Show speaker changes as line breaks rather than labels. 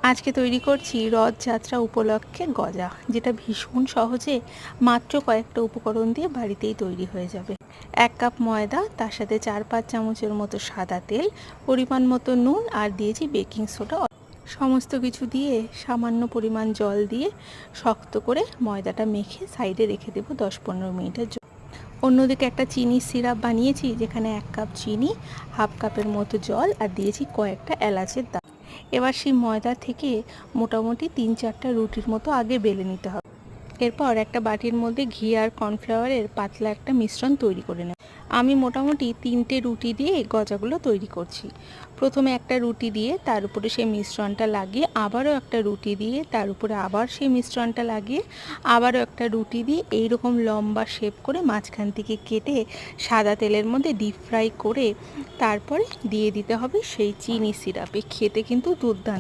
আজকে তৈরি করছি রথযাত্রা উপলক্ষে গজা, যেটা ভীষণ সহজে মাত্র কয়েকটা উপকরণ দিয়ে বাড়িতেই তৈরি হয়ে যাবে। 1 কাপ ময়দা, তার সাথে 4-5 চামচের মতো সাদা তেল, পরিমাণ মতো নুন আর দিয়েছি বেকিং সোডা। সমস্ত কিছু দিয়ে সামান্য পরিমাণ জল দিয়ে শক্ত করে ময়দাটা মেখে সাইডে রেখে দেবো 10-15 মিনিটের জন্য। অন্যদিকে একটা চিনির সিরাপ বানিয়েছি, যেখানে 1 কাপ চিনি, 1/2 কাপের মতো জল আর দিয়েছি কয়েকটা এলাচের দানা। এবার সেই ময়দা থেকে মোটামুটি 3-4টা রুটির মতো আগে বেলে নিতে হবে। এরপর একটা বাটির মধ্যে ঘি আর কর্নফ্লাওয়ারের পাতলা একটা মিশ্রণ তৈরি করে নেব। আমি মোটামুটি 3টে রুটি দিয়ে গজাগুলো তৈরি করছি। প্রথমে একটা রুটি দিয়ে তার উপরে সেই মিশ্রণটা লাগিয়ে, আবারও একটা রুটি দিয়ে তার উপরে আবার সেই মিশ্রণটা লাগিয়ে, আবারও একটা রুটি দিয়ে এইরকম লম্বা শেপ করে মাঝখান থেকে কেটে সাদা তেলের মধ্যে ডিপ ফ্রাই করে তারপরে দিয়ে দিতে হবে সেই চিনি সিরাপে। খেতে কিন্তু দুর্দান্ত।